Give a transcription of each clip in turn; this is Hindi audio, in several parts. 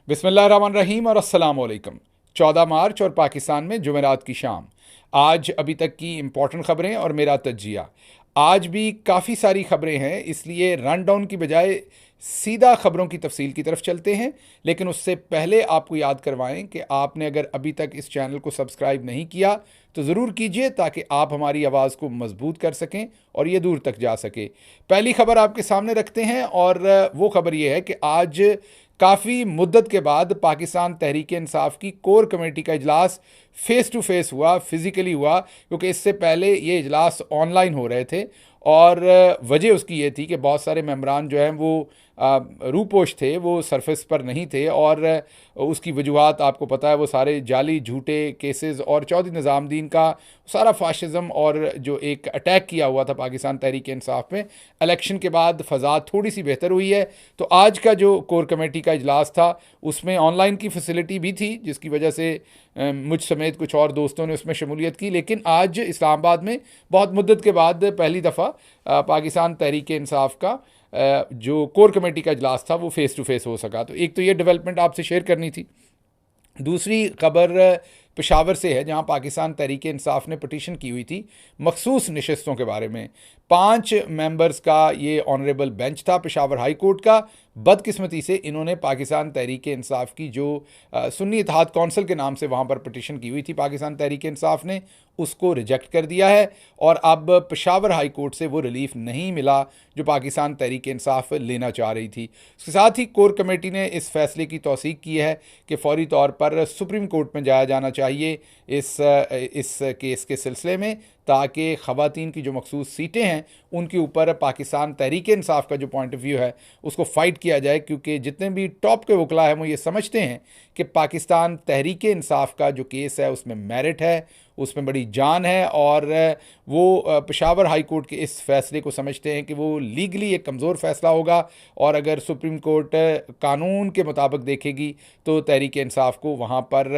बिस्मिल्लाहिर्रहमानिर्रहीम और अस्सलाम वालेकुम। 14 मार्च और पाकिस्तान में जुमेरात की शाम। आज अभी तक की इम्पॉर्टेंट ख़बरें और मेरा तज्जिया। आज भी काफ़ी सारी ख़बरें हैं, इसलिए रन डाउन की बजाय सीधा ख़बरों की तफसील की तरफ चलते हैं। लेकिन उससे पहले आपको याद करवाएं कि आपने अगर अभी तक इस चैनल को सब्सक्राइब नहीं किया तो ज़रूर कीजिए, ताकि आप हमारी आवाज़ को मजबूत कर सकें और ये दूर तक जा सके। पहली ख़बर आपके सामने रखते हैं और वो ख़बर ये है कि आज काफ़ी मुद्दत के बाद पाकिस्तान तहरीक इंसाफ की कोर कमेटी का इजलास फ़ेस टू फेस हुआ, फिज़िकली हुआ, क्योंकि इससे पहले ये इजलास ऑनलाइन हो रहे थे। और वजह उसकी ये थी कि बहुत सारे मेंबरान जो हैं वो रूपोश थे, वो सरफेस पर नहीं थे। और उसकी वजूहत आपको पता है, वो सारे जाली झूठे केसेस और चौधरी निज़ामुद्दीन का सारा फाशिज़म और जो एक अटैक किया हुआ था पाकिस्तान तहरीक इंसाफ में। इलेक्शन के बाद फ़ज़ा थोड़ी सी बेहतर हुई है, तो आज का जो कोर कमेटी का इजलास था उसमें ऑनलाइन की फैसिलिटी भी थी, जिसकी वजह से मुझ समेत कुछ और दोस्तों ने उसमें शमूलियत की। लेकिन आज इस्लामाबाद में बहुत मुद्दत के बाद पहली दफ़ा पाकिस्तान तहरीक इंसाफ का जो कोर कमेटी का इजलास था वो फ़ेस टू फेस हो सका। तो एक तो ये डेवलपमेंट आपसे शेयर करनी थी। दूसरी खबर पेशावर से है, जहां पाकिस्तान तहरीक इंसाफ ने पटिशन की हुई थी मखसूस नशस्तों के बारे में। 5 मेंबर्स का ये ऑनरेबल बेंच था पेशावर हाई कोर्ट का। बदकिस्मती से इन्होंने पाकिस्तान तहरीक इंसाफ की जो सुन्नी इत्तेहाद कौंसिल के नाम से वहाँ पर पटिशन की हुई थी पाकिस्तान तहरीक इंसाफ ने, उसको रिजेक्ट कर दिया है। और अब पेशावर हाई कोर्ट से वो रिलीफ नहीं मिला जो पाकिस्तान तहरीक इंसाफ लेना चाह रही थी। उसके साथ ही कोर कमेटी ने इस फैसले की तौसीक की है कि फौरी तौर पर सुप्रीम कोर्ट में जाया जाना चाहिए इस केस के सिलसिले में, ताकि ख़वातीन की जो मखसूस सीटें हैं उनके ऊपर पाकिस्तान तहरीक इंसाफ का जो पॉइंट ऑफ व्यू है उसको फ़ाइट किया जाए। क्योंकि जितने भी टॉप के वकला हैं वो ये समझते हैं कि पाकिस्तान तहरीक इंसाफ का जो केस है उसमें मेरिट है, उसमें बड़ी जान है। और वो पेशावर हाई कोर्ट के इस फैसले को समझते हैं कि वो लीगली एक कमज़ोर फ़ैसला होगा, और अगर सुप्रीम कोर्ट कानून के मुताबिक देखेगी तो तहरीक इंसाफ को वहाँ पर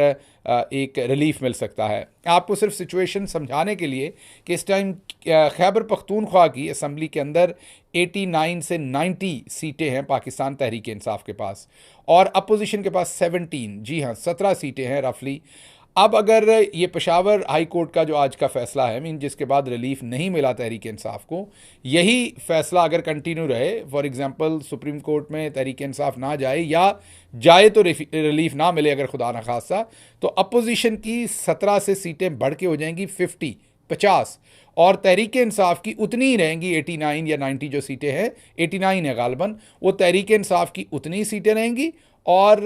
एक रिलीफ मिल सकता है। आपको सिर्फ सिचुएशन समझाने के लिए कि इस टाइम खैबर पख्तूनख्वा की असम्बली के अंदर 89 से 90 सीटें हैं पाकिस्तान तहरीक इंसाफ के पास, और अपोजिशन के पास 17, जी हाँ 17 सीटें हैं रफली। अब अगर ये पेशावर हाई कोर्ट का जो आज का फ़ैसला है, मीन जिसके बाद रिलीफ नहीं मिला तहरीक इंसाफ को, यही फ़ैसला अगर कंटिन्यू रहे, फॉर एग्जांपल सुप्रीम कोर्ट में तहरीक इंसाफ ना जाए या जाए तो रिलीफ ना मिले अगर खुदा न खासा, तो अपोजिशन की 17 से सीटें बढ़ के हो जाएंगी 50, और तहरीक इंसाफ की उतनी ही रहेंगी 89 या 90 जो सीटें हैं, 89 है गालबन, वो तहरीक इंसाफ की उतनी ही सीटें रहेंगी। और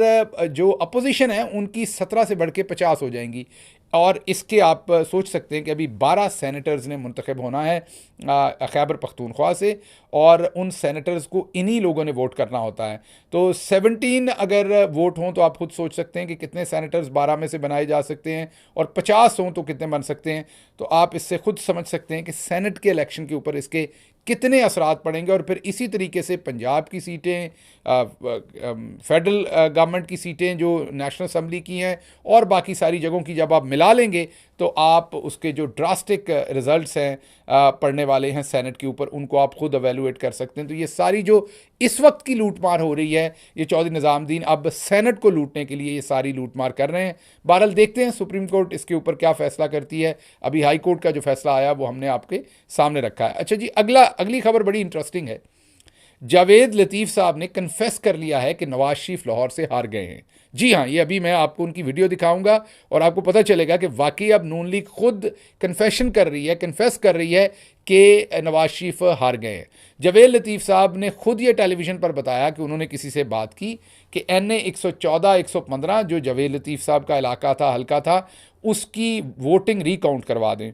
जो अपोजिशन है उनकी 17 से बढ़ के 50 हो जाएंगी। और इसके आप सोच सकते हैं कि अभी 12 सेनेटर्स ने मुंतखब होना है खैबर पख्तूनख्वा से, और उन सेनेटर्स को इन्हीं लोगों ने वोट करना होता है। तो 17 अगर वोट हों तो आप खुद सोच सकते हैं कि कितने सेनेटर्स 12 में से बनाए जा सकते हैं, और 50 हों तो कितने बन सकते हैं। तो आप इससे खुद समझ सकते हैं कि सेनेट के इलेक्शन के ऊपर इसके कितने असरात पड़ेंगे। और फिर इसी तरीके से पंजाब की सीटें, फेडरल गवर्नमेंट की सीटें जो नेशनल असम्बली की हैं, और बाकी सारी जगहों की जब आप मिला लेंगे तो आप उसके जो ड्रास्टिक रिजल्ट्स हैं पड़ने वाले हैं सेनेट के ऊपर, उनको आप खुद एवेलुएट कर सकते हैं। तो ये सारी जो इस वक्त की लूटमार हो रही है, ये चौधरी निज़ामुद्दीन अब सेनेट को लूटने के लिए ये सारी लूटमार कर रहे हैं। बहरहाल देखते हैं सुप्रीम कोर्ट इसके ऊपर क्या फ़ैसला करती है। अभी हाई कोर्ट का जो फैसला आया वो हमने आपके सामने रखा है। अच्छा जी, अगली खबर बड़ी इंटरेस्टिंग है। जावेद लतीफ़ साहब ने कन्फेस कर लिया है कि नवाज शरीफ लाहौर से हार गए हैं। जी हाँ, ये अभी मैं आपको उनकी वीडियो दिखाऊंगा और आपको पता चलेगा कि वाकई अब नून लीग खुद कन्फेस कर रही है कि नवाज शरीफ हार गए हैं। जावेद लतीफ़ साहब ने खुद ये टेलीविज़न पर बताया कि उन्होंने किसी से बात की कि NA 114 115 जो जावेद लतीफ़ साहब का इलाका था, हल्का था, उसकी वोटिंग रिकाउंट करवा दें,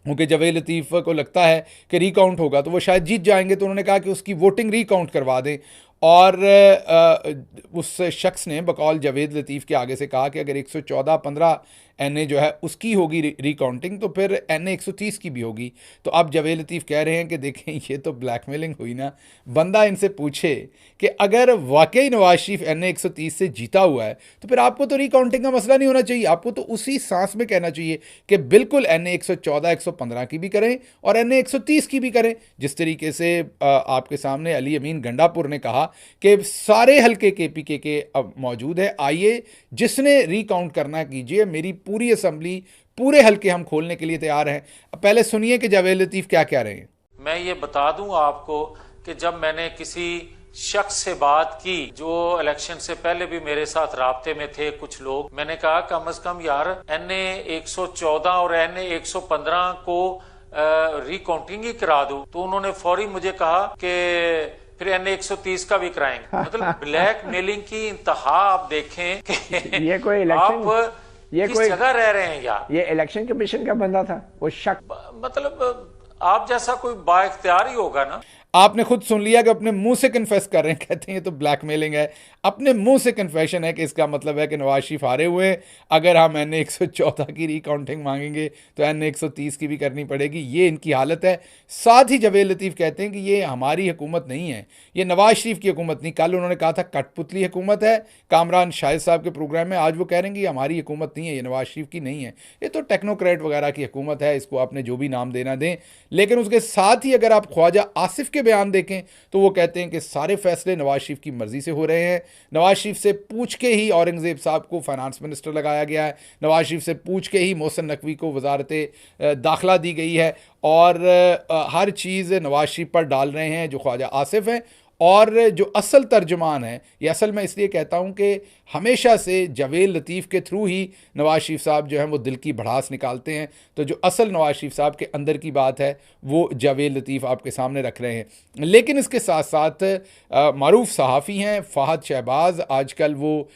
क्योंकि जावेद लतीफ़ को लगता है कि रिकाउंट होगा तो वो शायद जीत जाएंगे। तो उन्होंने कहा कि उसकी वोटिंग रिकाउंट करवा दें। और उस शख्स ने बकौल जावेद लतीफ़ के आगे से कहा कि अगर 114-15 एनए जो है उसकी होगी रिकाउंटिंग, तो फिर एनए 130 की भी होगी। तो अब जावेद लतीफ़ कह रहे हैं कि देखें ये तो ब्लैकमेलिंग हुई ना। बंदा इनसे पूछे कि अगर वाकई नवाज शरीफ एनए 130 से जीता हुआ है तो फिर आपको तो रिकाउंटिंग का मसला नहीं होना चाहिए, आपको तो उसी सांस में कहना चाहिए कि बिल्कुल एनए 114 115 की भी करें और एनए 130 की भी करें। जिस तरीके से आपके सामने अली अमीन गंडापुर ने कहा कि सारे हल्के केपीके के अब मौजूद है, आइए जिसने रिकाउंट करना कीजिए, मेरी पूरी असम्बली पूरे हल्के हम खोलने के लिए तैयार हैं। पहले सुनिए कि जावेद लतीफ़ क्या कह रहे हैं। मैं ये बता दूं आपको कि जब मैंने किसी शख्स से बात की जो इलेक्शन से पहले भी मेरे साथ राब्ते में थे कुछ लोग, मैंने कहा कम से कम यार एनए 114 और एनए 115 को रिकाउंटिंग ही करा दो, तो उन्होंने फौरी मुझे कहा कि फिर एनए 130 का भी कराएंगे। मतलब ब्लैक मेलिंग की इंतहा आप देखें कि ये कोई इलेक्शन, आप ये किस कोई जगह रह रहे हैं यार। ये इलेक्शन कमीशन का बंदा था वो शख्स, मतलब आप जैसा कोई बाइख्तियार ही होगा ना। आपने खुद सुन लिया कि अपने मुंह से कन्फेस कर रहे हैं, कहते हैं ये तो ब्लैकमेलिंग है। अपने मुंह से कन्फेशन है कि इसका मतलब है कि नवाज शरीफ हारे हुए हैं, अगर हम एनए 114 की रिकाउंटिंग मांगेंगे तो एनए 130 की भी करनी पड़ेगी। ये इनकी हालत है। साथ ही जावेद लतीफ़ कहते हैं कि ये हमारी हुकूमत नहीं है, ये नवाज शरीफ की हुकूमत नहीं। कल उन्होंने कहा था कठपुतली हुकूमत है कामरान शाहिद साहब के प्रोग्राम में, आज वो कह रहे हैं कि ये हमारी हुकूमत नहीं है, ये नवाज शरीफ की नहीं है, ये तो टेक्नोक्रेट वगैरह की हुकूमत है, इसको आपने जो भी नाम देना दें। लेकिन उसके साथ ही अगर आप ख्वाजा आसिफ के बयान देखें तो वो कहते हैं कि सारे फैसले नवाज शरीफ की मर्जी से हो रहे हैं। नवाज शरीफ से पूछ के ही औरंगजेब साहब को फाइनेंस मिनिस्टर लगाया गया है, नवाज शरीफ से पूछ के ही मोहसिन नकवी को वजारत दाखिला दी गई है, और हर चीज़ नवाज शरीफ पर डाल रहे हैं जो ख्वाजा आसिफ हैं। और जो असल तर्जुमान है, ये असल मैं इसलिए कहता हूँ कि हमेशा से जावेद लतीफ़ के थ्रू ही नवाज शरीफ साहब जो हैं वो दिल की भड़ास निकालते हैं, तो जो असल नवाज शरीफ साहब के अंदर की बात है वो जावेद लतीफ़ आपके सामने रख रहे हैं। लेकिन इसके साथ साथ मारूफ सहाफ़ी हैं फ़ाहद शहबाज, आजकल वो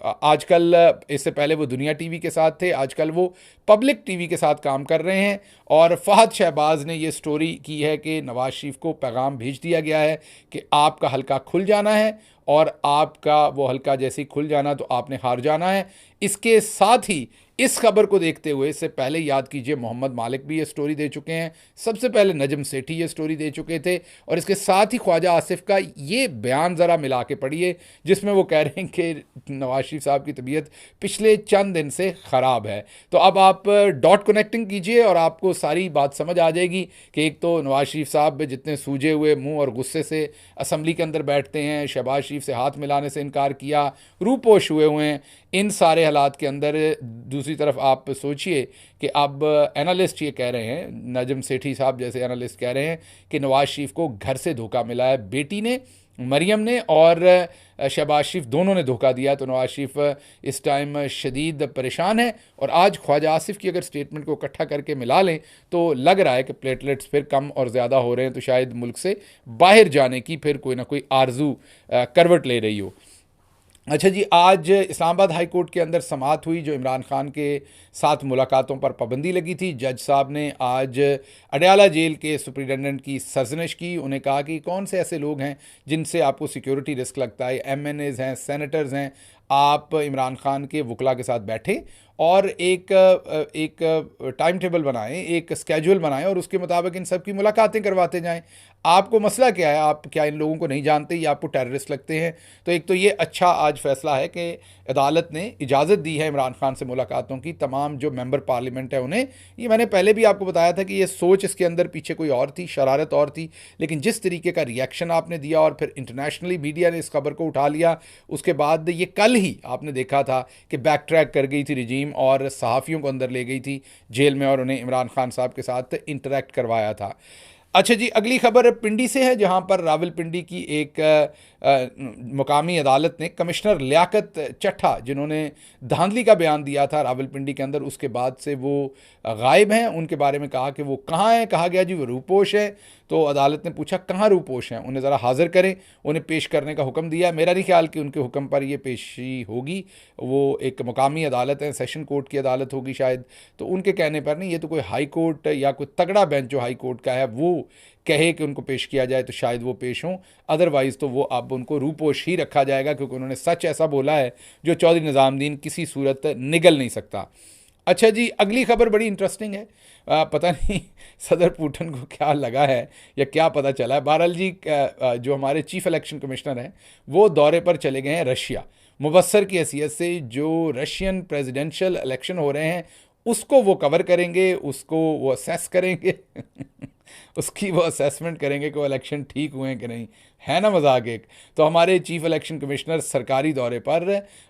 आजकल इससे पहले वो दुनिया टीवी के साथ थे, आजकल वो पब्लिक टीवी के साथ काम कर रहे हैं। और फ़ाहद शहबाज ने ये स्टोरी की है कि नवाज शरीफ को पैगाम भेज दिया गया है कि आपका हल्का खुल जाना है, और आपका वो हल्का जैसे ही खुल जाना तो आपने हार जाना है। इसके साथ ही इस खबर को देखते हुए, इससे पहले याद कीजिए मोहम्मद मालिक भी ये स्टोरी दे चुके हैं, सबसे पहले नजम सेठी ये स्टोरी दे चुके थे, और इसके साथ ही ख्वाजा आसिफ का ये बयान ज़रा मिला के पढ़िए जिसमें वो कह रहे हैं कि नवाज शरीफ साहब की तबीयत पिछले चंद दिन से ख़राब है। तो अब आप डॉट कनेक्टिंग कीजिए और आपको सारी बात समझ आ जाएगी कि एक तो नवाज शरीफ साहब जितने सूजे हुए मुँह और गुस्से से असम्बली के अंदर बैठते हैं, शहबाज शरीफ से हाथ मिलाने से इनकार किया, रूपोश हुए हुए हैं, इन सारे हालात के अंदर दूसरी तरफ आप सोचिए कि अब एनालिस्ट ये कह रहे हैं, नजम सेठी साहब जैसे एनालिस्ट कह रहे हैं कि नवाज शरीफ को घर से धोखा मिला है, बेटी ने मरियम ने और शहबाज शरीफ दोनों ने धोखा दिया। तो नवाज शरीफ इस टाइम शदीद परेशान है, और आज ख्वाजा आसिफ की अगर स्टेटमेंट को इकट्ठा करके मिला लें तो लग रहा है कि प्लेटलेट्स फिर कम और ज़्यादा हो रहे हैं, तो शायद मुल्क से बाहर जाने की फिर कोई ना कोई आरजू करवट ले रही हो। अच्छा जी, आज इस्लामाबाद हाई कोर्ट के अंदर समाअत हुई जो इमरान खान के साथ मुलाकातों पर पाबंदी लगी थी। जज साहब ने आज अडयाला जेल के सुपरिटेंडेंट की सरजनिश की। उन्हें कहा कि कौन से ऐसे लोग हैं जिनसे आपको सिक्योरिटी रिस्क लगता है, MNAs हैं, सेनेटर्स हैं, आप इमरान खान के वकला के साथ बैठें और एक टाइम टेबल बनाएं, एक स्केड्यूल बनाएं और उसके मुताबिक इन सब की मुलाकातें करवाते जाएं। आपको मसला क्या है, आप क्या इन लोगों को नहीं जानते या आपको टेररिस्ट लगते हैं? तो एक तो ये अच्छा आज फैसला है कि अदालत ने इजाज़त दी है इमरान खान से मुलाकातों की। तमाम जो मेंबर पार्लियामेंट है उन्हें, ये मैंने पहले भी आपको बताया था कि ये सोच इसके अंदर पीछे कोई और थी, शरारत और थी, लेकिन जिस तरीके का रिएक्शन आपने दिया और फिर इंटरनेशनली मीडिया ने इस खबर को उठा लिया, उसके बाद ये कल ही आपने देखा था कि बैक ट्रैक कर गई थी रजीम और सहाफ़ियों को अंदर ले गई थी जेल में और उन्हें इमरान खान साहब के साथ इंटरेक्ट करवाया था। अच्छा जी, अगली खबर पिंडी से है, जहां पर रावलपिंडी की एक मुकामी अदालत ने कमिश्नर लियाकत चट्ठा, जिन्होंने धांधली का बयान दिया था रावलपिंडी के अंदर, उसके बाद से वो गायब हैं, उनके बारे में कहा कि वो कहाँ हैं। कहा गया जी वो रूपोश है। तो अदालत ने पूछा कहाँ रूपोश हैं, उन्हें ज़रा हाजिर करें, उन्हें पेश करने का हुक्म दिया। मेरा नहीं ख्याल कि उनके हुक्म पर ये पेशी होगी, वो एक मुकामी अदालत है, सेशन कोर्ट की अदालत होगी शायद, तो उनके कहने पर नहीं, ये तो कोई हाई कोर्ट या कोई तगड़ा बेंच जो हाई कोर्ट का है वो कहे कि उनको पेश किया जाए तो शायद वो पेश हों, अदरवाइज़ तो वो अब उनको रूपोश ही रखा जाएगा, क्योंकि उन्होंने सच ऐसा बोला है जो चौधरी निज़ामुद्दीन किसी सूरत निगल नहीं सकता। अच्छा जी, अगली खबर बड़ी इंटरेस्टिंग है। पता नहीं सदर पुतिन को क्या लगा है या क्या पता चला है। बहरहाल जी, जो हमारे चीफ इलेक्शन कमिश्नर हैं वो दौरे पर चले गए हैं रशिया, मुबस्सर की हैसियत से जो रशियन प्रेसिडेंशियल इलेक्शन हो रहे हैं उसको वो कवर करेंगे, उसको वो असेस करेंगे उसकी वो असेसमेंट करेंगे कि वो इलेक्शन ठीक हुए हैं कि नहीं, है ना मजाक एक। तो हमारे चीफ इलेक्शन कमिश्नर सरकारी दौरे पर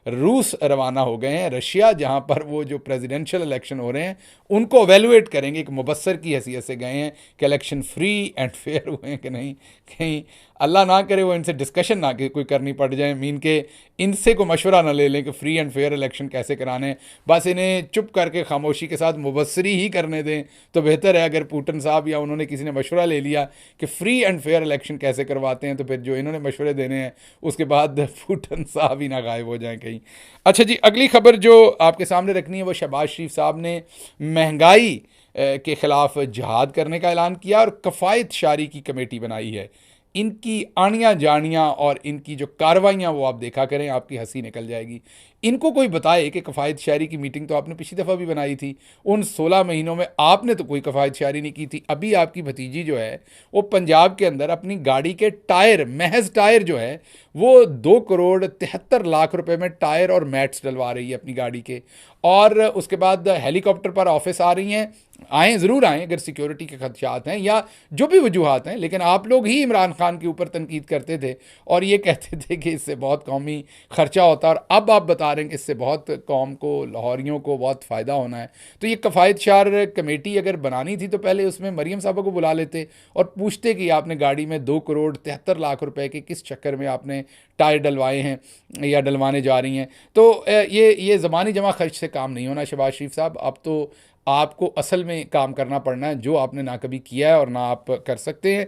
रूस रवाना हो गए हैं, रशिया, जहां पर वो जो प्रेसिडेंशियल इलेक्शन हो रहे हैं उनको एवेलुएट करेंगे। एक मुबस्सर की हैसियत से गए हैं कि इलेक्शन फ्री एंड फेयर हुए हैं कि नहीं, कहीं अल्लाह ना करे वो इनसे डिस्कशन ना कोई करनी पड़ जाए, मीन के इनसे को मशवरा ना ले लें कि फ्री एंड फेयर इलेक्शन कैसे कराने, बस इन्हें चुप करके खामोशी के साथ मुबस्सरी ही करने दें तो बेहतर है। अगर पुतिन साहब या उन्होंने किसी ने मशवरा ले लिया कि फ्री एंड फेयर इलेक्शन कैसे करवाते हैं, तो फिर जो इन्होंने मशवरे देने हैं उसके बाद पुतिन साहब ही ना गायब हो जाएं कहीं। अच्छा जी, अगली खबर जो आपके सामने रखनी है वो शहबाज शरीफ साहब ने महंगाई के ख़िलाफ़ जिहाद करने का ऐलान किया और कफ़ायत शारी की कमेटी बनाई है। इनकी आनियाँ जानियाँ और इनकी जो कार्रवाइयाँ वो आप देखा करें, आपकी हंसी निकल जाएगी। इनको कोई बताए कि कफ़ायत शारी की मीटिंग तो आपने पिछली दफ़ा भी बनाई थी, उन 16 महीनों में आपने तो कोई कफ़ायत शारी नहीं की थी। अभी आपकी भतीजी जो है वो पंजाब के अंदर अपनी गाड़ी के टायर, महज टायर जो है वो 2 करोड़ 73 लाख रुपए में टायर और मैट्स डलवा रही है अपनी गाड़ी के, और उसके बाद हेलीकॉप्टर पर ऑफिस आ रही हैं। आएँ, ज़रूर आएँ अगर सिक्योरिटी के खदशात हैं या जो भी वजूहात हैं, लेकिन आप लोग ही इमरान खान के ऊपर तनकीद करते थे और ये कहते थे कि इससे बहुत कौमी खर्चा होता है, और अब आप बता रहे हैं कि इससे बहुत कौम को, लाहौरियों को बहुत फ़ायदा होना है। तो ये कफ़ायत शार कमेटी अगर बनानी थी तो पहले उसमें मरीम साहबा को बुला लेते और पूछते कि आपने गाड़ी में 2 करोड़ 73 लाख रुपए के किस चक्कर में आपने टायर डलवाए हैं या डलवाने जा रही हैं। तो ये ज़बानी जमा खर्च से काम नहीं होना शहबाज शरीफ साहब, अब तो आपको असल में काम करना पड़ना है, जो आपने ना कभी किया है और ना आप कर सकते हैं।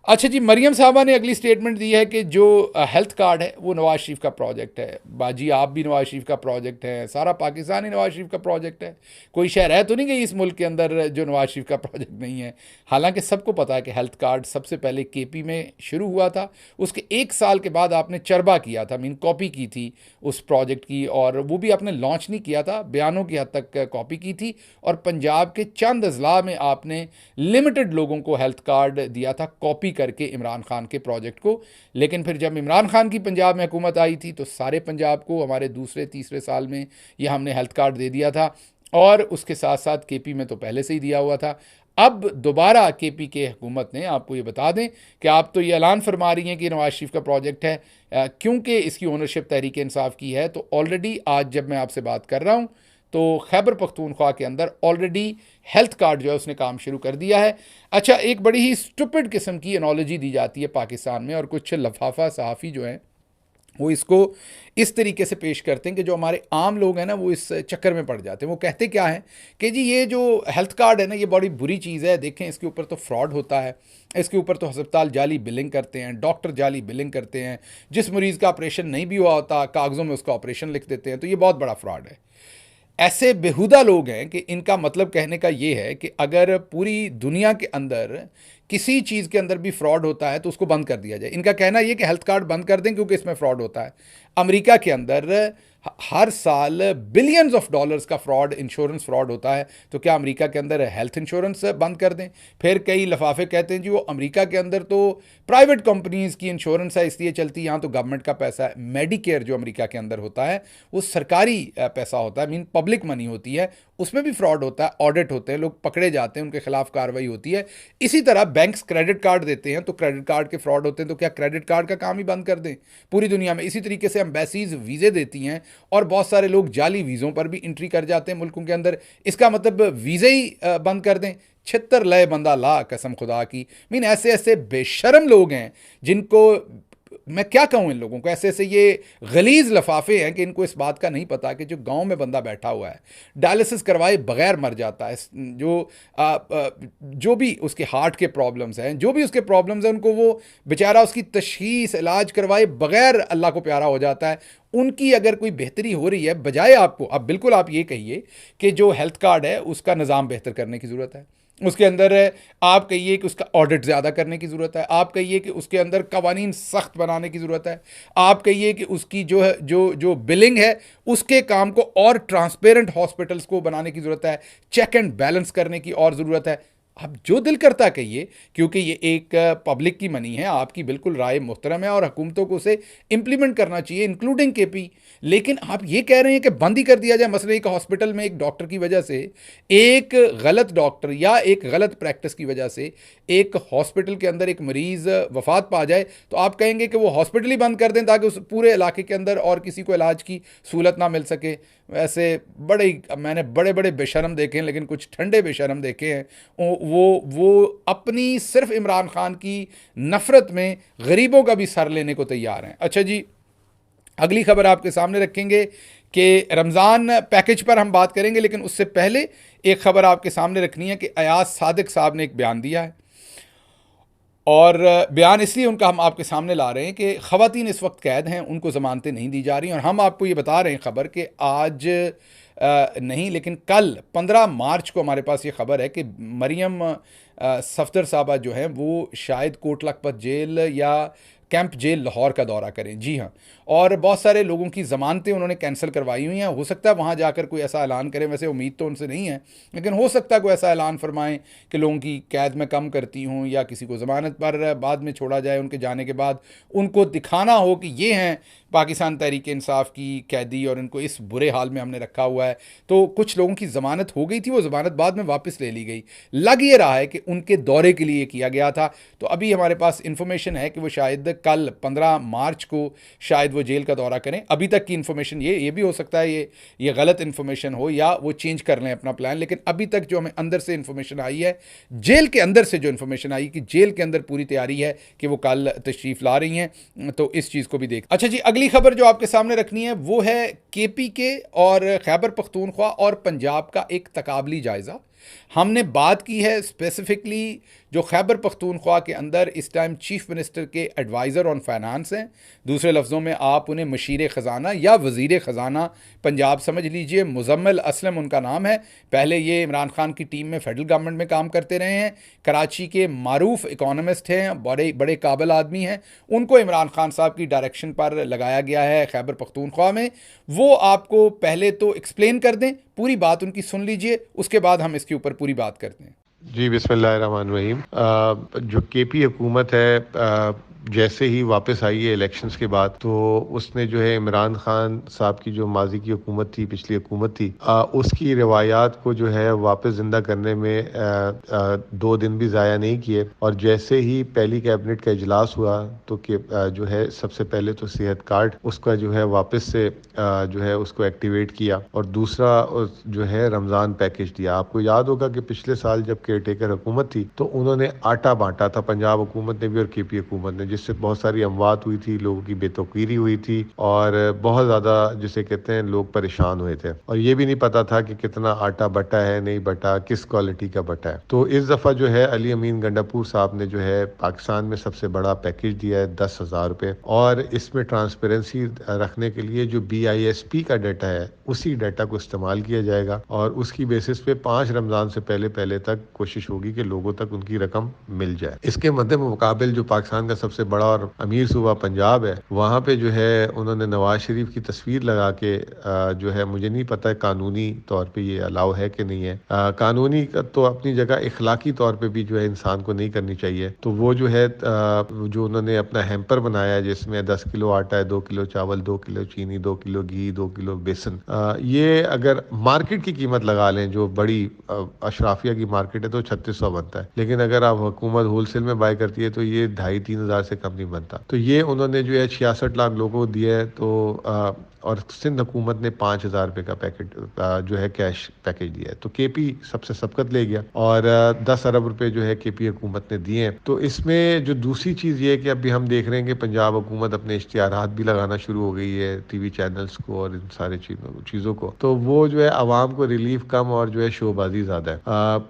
अच्छा जी, मरियम साहबा ने अगली स्टेटमेंट दी है कि जो हेल्थ कार्ड है वो नवाज शरीफ का प्रोजेक्ट है। बाजी, आप भी नवाज शरीफ का प्रोजेक्ट है, सारा पाकिस्तान ही नवाज शरीफ का प्रोजेक्ट है, कोई शहर है तो नहीं गई इस मुल्क के अंदर जो नवाज शरीफ का प्रोजेक्ट नहीं है। हालांकि सबको पता है कि हेल्थ कार्ड सबसे पहले केपी में शुरू हुआ था, उसके 1 साल के बाद आपने चरबा किया था, मीन कॉपी की थी उस प्रोजेक्ट की, और वो भी आपने लॉन्च नहीं किया था, बयानों की हद तक कॉपी की थी, और पंजाब के चंद अजला में आपने लिमिटेड लोगों को हेल्थ कार्ड दिया था कॉपी करके इमरान खान के प्रोजेक्ट को। लेकिन फिर जब इमरान खान की पंजाब में हुकूमत आई थी तो सारे पंजाब को हमारे दूसरे तीसरे साल में ये हमने हेल्थ कार्ड दे दिया था, और उसके साथ साथ केपी में तो पहले से ही दिया हुआ था। अब दोबारा केपी के हुकूमत ने, आपको ये बता दें कि आप तो ये ऐलान फरमा रही हैं कि नवाज शरीफ का प्रोजेक्ट है, क्योंकि इसकी ओनरशिप तहरीक इंसाफ की है, तो ऑलरेडी आज जब मैं आपसे बात कर रहा हूँ तो खैबर पख्तूनख्वा के अंदर ऑलरेडी हेल्थ कार्ड जो है उसने काम शुरू कर दिया है। अच्छा, एक बड़ी ही स्टूपिड किस्म की एनोलॉजी दी जाती है पाकिस्तान में, और कुछ लफाफा सहाफ़ी जो हैं वो इसको इस तरीके से पेश करते हैं कि जो हमारे आम लोग हैं ना वो इस चक्कर में पड़ जाते हैं। वो कहते क्या हैं कि जी ये जो हेल्थ कार्ड है ना ये बड़ी बुरी चीज़ है, देखें इसके ऊपर तो फ्रॉड होता है, इसके ऊपर तो अस्पताल जाली बिलिंग करते हैं, डॉक्टर जाली बिलिंग करते हैं, जिस मरीज़ का ऑपरेशन नहीं भी हुआ होता कागज़ों में उसका ऑपरेशन लिख देते हैं, तो ये बहुत बड़ा फ्रॉड है। ऐसे बेहुदा लोग हैं कि इनका मतलब कहने का ये है कि अगर पूरी दुनिया के अंदर किसी चीज़ के अंदर भी फ्रॉड होता है तो उसको बंद कर दिया जाए। इनका कहना ये कि हेल्थ कार्ड बंद कर दें क्योंकि इसमें फ्रॉड होता है। अमेरिका के अंदर हर साल बिलियंस ऑफ डॉलर्स का फ्रॉड, इंश्योरेंस फ्रॉड होता है, तो क्या अमेरिका के अंदर हेल्थ इंश्योरेंस बंद कर दें? फिर कई लफाफे कहते हैं जी वो अमेरिका के अंदर तो प्राइवेट कंपनीज़ की इंश्योरेंस है इसलिए चलती, यहाँ तो गवर्नमेंट का पैसा है। मेडिकेयर जो अमेरिका के अंदर होता है वो सरकारी पैसा होता है, मीन पब्लिक मनी होती है, उसमें भी फ्रॉड होता है, ऑडिट होते हैं, लोग पकड़े जाते हैं, उनके खिलाफ कार्रवाई होती है। इसी तरह बैंक्स क्रेडिट कार्ड देते हैं तो क्रेडिट कार्ड के फ्रॉड होते हैं, तो क्या क्रेडिट कार्ड का काम ही बंद कर दें पूरी दुनिया में? इसी तरीके से एम्बेसीज वीज़े देती हैं और बहुत सारे लोग जाली वीज़ों पर भी एंट्री कर जाते हैं मुल्कों के अंदर, इसका मतलब वीज़े ही बंद कर दें? छितर लय बंदा ला कसम खुदा की। मीन ऐसे ऐसे बेशर्म लोग हैं जिनको मैं क्या कहूँ इन लोगों को, ऐसे ऐसे ये गलीज लफाफे हैं कि इनको इस बात का नहीं पता कि जो गांव में बंदा बैठा हुआ है डायलिसिस करवाए बगैर मर जाता है, जो भी उसके हार्ट के प्रॉब्लम्स हैं, जो भी उसके प्रॉब्लम्स हैं, उनको वो बेचारा उसकी तशखीस इलाज करवाए बगैर अल्लाह को प्यारा हो जाता है। उनकी अगर कोई बेहतरी हो रही है, बजाय आपको, अब बिल्कुल आप ये कहिए कि जो हेल्थ कार्ड है उसका निज़ाम बेहतर करने की ज़रूरत है, उसके अंदर आप कहिए कि उसका ऑडिट ज़्यादा करने की ज़रूरत है, आप कहिए कि उसके अंदर कवानीन सख्त बनाने की ज़रूरत है, आप कहिए कि उसकी जो है जो बिलिंग है उसके काम को और ट्रांसपेरेंट हॉस्पिटल्स को बनाने की ज़रूरत है, चेक एंड बैलेंस करने की और ज़रूरत है। अब जो दिल करता कहिए, क्योंकि ये एक पब्लिक की मनी है, आपकी बिल्कुल राय मुहतरम है और हुकूमतों को उसे इम्प्लीमेंट करना चाहिए, इंक्लूडिंग केपी। लेकिन आप ये कह रहे हैं कि बंद ही कर दिया जाए। मसले एक हॉस्पिटल में एक डॉक्टर की वजह से, एक गलत डॉक्टर या एक गलत प्रैक्टिस की वजह से एक हॉस्पिटल के अंदर एक मरीज़ वफात पा जाए, तो आप कहेंगे कि वो हॉस्पिटल ही बंद कर दें ताकि उस पूरे इलाके के अंदर और किसी को इलाज की सहूलत ना मिल सके। वैसे मैंने बड़े बड़े बेशरम देखे हैं, लेकिन कुछ ठंडे बेशरम देखे हैं। वो अपनी सिर्फ इमरान खान की नफ़रत में गरीबों का भी सर लेने को तैयार हैं। अच्छा जी, अगली खबर आपके सामने रखेंगे कि रमज़ान पैकेज पर हम बात करेंगे, लेकिन उससे पहले एक खबर आपके सामने रखनी है कि अयाज सादिक साहब ने एक बयान दिया है, और बयान इसलिए उनका हम आपके सामने ला रहे हैं कि ख़वातीन इस वक्त कैद हैं, उनको ज़मानतें नहीं दी जा रही, और हम आपको ये बता रहे हैं खबर कि आज नहीं लेकिन कल 15 मार्च को हमारे पास ये खबर है कि मरियम सफदर साहबा जो हैं वो शायद कोट लखपत जेल या कैंप जेल लाहौर का दौरा करें। जी हाँ, और बहुत सारे लोगों की ज़मानतें उन्होंने कैंसिल करवाई हुई हैं। हो सकता है वहाँ जाकर कोई ऐसा ऐलान करें, वैसे उम्मीद तो उनसे नहीं है, लेकिन हो सकता है कोई ऐसा ऐलान फरमाएं कि लोगों की कैद में कम करती हूँ, या किसी को ज़मानत पर बाद में छोड़ा जाए उनके जाने के बाद, उनको दिखाना हो कि ये हैं पाकिस्तान तहरीक इंसाफ की कैदी और इनको इस बुरे हाल में हमने रखा हुआ है। तो कुछ लोगों की ज़मानत हो गई थी, वो ज़मानत बाद में वापस ले ली गई। लग ये रहा है कि उनके दौरे के लिए किया गया था। तो अभी हमारे पास इन्फॉर्मेशन है कि वो शायद कल 15 मार्च को शायद वो जेल का दौरा करें। अभी तक की इन्फॉर्मेशन ये भी हो सकता है ये गलत इन्फॉर्मेशन हो या वो चेंज कर लें अपना प्लान, लेकिन अभी तक जो हमें अंदर से इन्फॉर्मेशन आई है, जेल के अंदर से जो इन्फॉर्मेशन आई कि जेल के अंदर पूरी तैयारी है कि वो कल तशरीफ़ ला रही हैं। तो इस चीज़ को भी देख। अच्छा जी, अगली खबर जो आपके सामने रखनी है वो है केपी के और खैबर पख्तूनख्वा और पंजाब का एक तकाबली जायज़ा। हमने बात की है स्पेसिफिकली जो खैबर पख्तूनख्वा के अंदर इस टाइम चीफ मिनिस्टर के एडवाइज़र ऑन फाइनेंस हैं, दूसरे लफ्ज़ों में आप उन्हें मशीर ख़जाना या वज़ीर ख़जाना पंजाब समझ लीजिए। मुज़म्मिल असलम उनका नाम है। पहले ये इमरान खान की टीम में फेडरल गवर्नमेंट में काम करते रहे हैं, कराची के मारूफ इकोनॉमिस्ट हैं, बड़े काबिल आदमी हैं। उनको इमरान खान साहब की डायरेक्शन पर लगाया गया है खैबर पख्तूनख्वा में। वो आपको पहले तो एक्सप्लेन कर दें, पूरी बात उनकी सुन लीजिए, उसके बाद हम इसके ऊपर पूरी बात करते हैं। जी, बिस्मिल्लाहिर्रहमानिर्रहीम। जो केपी हुकूमत है, जैसे ही वापस आई है इलेक्शंस के बाद, तो उसने जो है इमरान खान साहब की जो माजी की हुकूमत थी, पिछली हुकूमत थी, उसकी रवायात को जो है वापस ज़िंदा करने में 2 दिन भी ज़ाया नहीं किए। और जैसे ही पहली कैबिनेट का इजलास हुआ तो जो है सबसे पहले तो सेहत कार्ड उसका जो है वापस से जो है उसको एक्टिवेट किया, और दूसरा जो है रमज़ान पैकेज दिया। आपको याद होगा कि पिछले साल जब केयर टेकर हुकूमत थी तो उन्होंने आटा बांटा था, पंजाब हुकूमत ने भी और केपी हुकूमत ने, जिससे बहुत सारी अमवात हुई थी, लोगों की बेतौकीरी हुई थी और बहुत ज़्यादा जिसे कहते हैं लोग परेशान हुए थे, और ये भी नहीं पता था कि कितना आटा बटा है, नहीं बटा, किस क्वालिटी का बटा है। तो इस दफ़ा जो है अली अमीन गंडापुर साहब ने जो है पाकिस्तान में सबसे बड़ा पैकेज दिया है 10,000 रुपये, और इसमें ट्रांसपेरेंसी रखने के लिए जो BISP का डाटा है उसी डाटा को इस्तेमाल किया जाएगा, और उसकी बेसिस पे 5 रमज़ान से पहले तक कोशिश होगी कि लोगों तक उनकी रकम मिल जाए। इसके मद्दे मुकाबिल जो पाकिस्तान का सबसे बड़ा और अमीर सूबा पंजाब है, वहाँ पे जो है उन्होंने नवाज शरीफ की तस्वीर लगा के जो है, मुझे नहीं पता है कानूनी तौर पे ये अलाउ है कि नहीं है। कानूनी तो अपनी जगह, इखलाकी तौर पे भी जो है इंसान को नहीं करनी चाहिए। तो वो जो है जो उन्होंने अपना हैम्पर बनाया है जिसमें 10 किलो आटा है, 2 किलो चावल, 2 किलो चीनी, 2 किलो घी, 2 किलो बेसन, ये अगर मार्केट की कीमत लगा लें, जो बड़ी अशराफिया की मार्केट है, तो 3600 बनता है, लेकिन अगर आप हुकूमत होलसेल में बाय करती है तो ये 2,500-3,000 से कम नहीं बनता। तो ये उन्होंने जो है 66 लाख लोगों को दिया है। तो और सिंध हुकूमत ने 5,000 रुपये का पैकेट जो है कैश पैकेज दिया है। तो केपी सबसे सबकत ले गया और 10 अरब रुपए जो है केपी हुकूमत ने दिए हैं। तो इसमें जो दूसरी चीज़ ये है कि अभी हम देख रहे हैं कि पंजाब हुकूमत अपने इश्तिहारात भी लगाना शुरू हो गई है टीवी चैनल्स को और इन सारे चीज़ों को। तो वो जो है आवाम को रिलीफ कम और जो है शोबाजी ज़्यादा है।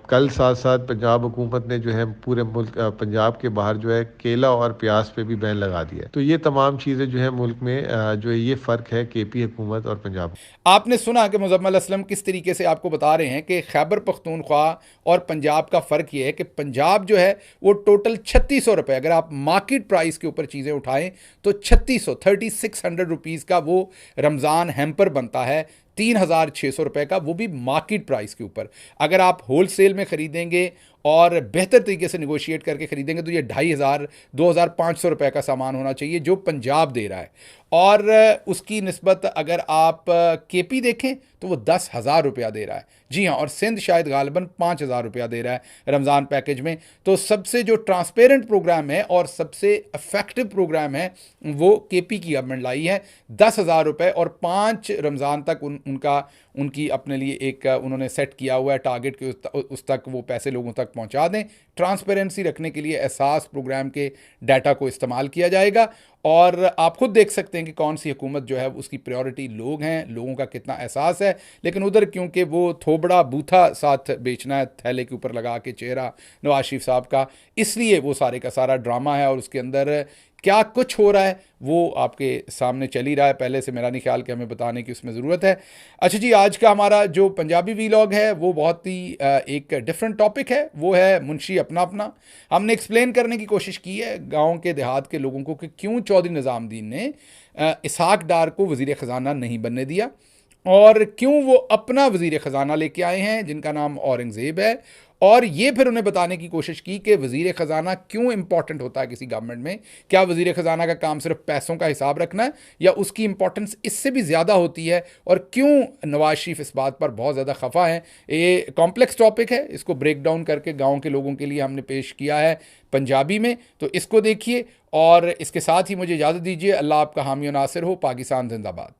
कल साथ साथ पंजाब हुकूमत ने जो है पूरे मुल्क पंजाब के बाहर जो है केला और प्याज पे भी बैन लगा दिया है। तो ये तमाम चीज़ें जो है मुल्क में जो है ये फ़र्क है केपी हुकूमत और पंजाब। आपने सुना कि मुज़म्मल असलम किस तरीके से आपको बता रहे हैं कि खैबर पख्तूनख्वा और पंजाब का फ़र्क ये है कि पंजाब जो है वो टोटल 3600 रुपये, अगर आप मार्केट प्राइस के ऊपर चीज़ें उठाएं तो 3600 रुपीज़ का वो रमज़ान हैम्पर बनता है, 3,600 रुपये का, वो भी मार्केट प्राइस के ऊपर। अगर आप होल सेल में ख़रीदेंगे और बेहतर तरीके से निगोशिएट करके ख़रीदेंगे तो ये 2,500 2,500 रुपये का सामान होना चाहिए जो पंजाब दे रहा है। और उसकी निस्बत अगर आप केपी देखें तो वो 10,000 रुपया दे रहा है। जी हाँ, और सिंध शायद गालिबन 5,000 रुपया दे रहा है रमज़ान पैकेज में। तो सबसे जो ट्रांसपेरेंट प्रोग्राम है और सबसे इफ़ेक्टिव प्रोग्राम है वो केपी की गवर्नमेंट लाई है। 10,000 रुपये और 5 रमज़ान तक उनकी अपने लिए एक उन्होंने सेट किया हुआ है टारगेट के उस तक वो पैसे लोगों तक पहुंचा दें। ट्रांसपेरेंसी रखने के लिए एहसास प्रोग्राम के डाटा को इस्तेमाल किया जाएगा। और आप खुद देख सकते हैं कि कौन सी हुकूमत जो है उसकी प्रायोरिटी लोग हैं, लोगों का कितना एहसास है। लेकिन उधर क्योंकि वो थोबड़ा बूथा साथ बेचना है थैले के ऊपर लगा के चेहरा नवाज शरीफ साहब का, इसलिए वो सारे का सारा ड्रामा है और उसके अंदर क्या कुछ हो रहा है वो आपके सामने चल ही रहा है। पहले से मेरा नहीं ख्याल कि हमें बताने की उसमें ज़रूरत है। अच्छा जी, आज का हमारा जो पंजाबी वीलॉग है वो बहुत ही एक डिफरेंट टॉपिक है, वो है मुंशी अपना अपना। हमने एक्सप्लेन करने की कोशिश की है गांव के देहात के लोगों को कि क्यों चौधरी निज़ामुद्दीन ने इसहाक डार को वज़ीर ख़जाना नहीं बनने दिया और क्यों वो अपना वज़ीर ख़जाना लेके आए हैं जिनका नाम औरंगज़ेब है। और ये फिर उन्हें बताने की कोशिश की कि वज़ीर ख़जाना क्यों इंपॉर्टेंट होता है किसी गवर्नमेंट में। क्या वज़ीर ख़जाना का काम सिर्फ पैसों का हिसाब रखना है या उसकी इंपॉर्टेंस इससे भी ज़्यादा होती है, और क्यों नवाज शरीफ इस बात पर बहुत ज़्यादा खफा है। ये कॉम्प्लेक्स टॉपिक है, इसको ब्रेक डाउन करके गाँव के लोगों के लिए हमने पेश किया है पंजाबी में, तो इसको देखिए। और इसके साथ ही मुझे इजाज़त दीजिए। अल्लाह आपका हामी और नासिर हो। पाकिस्तान जिंदाबाद।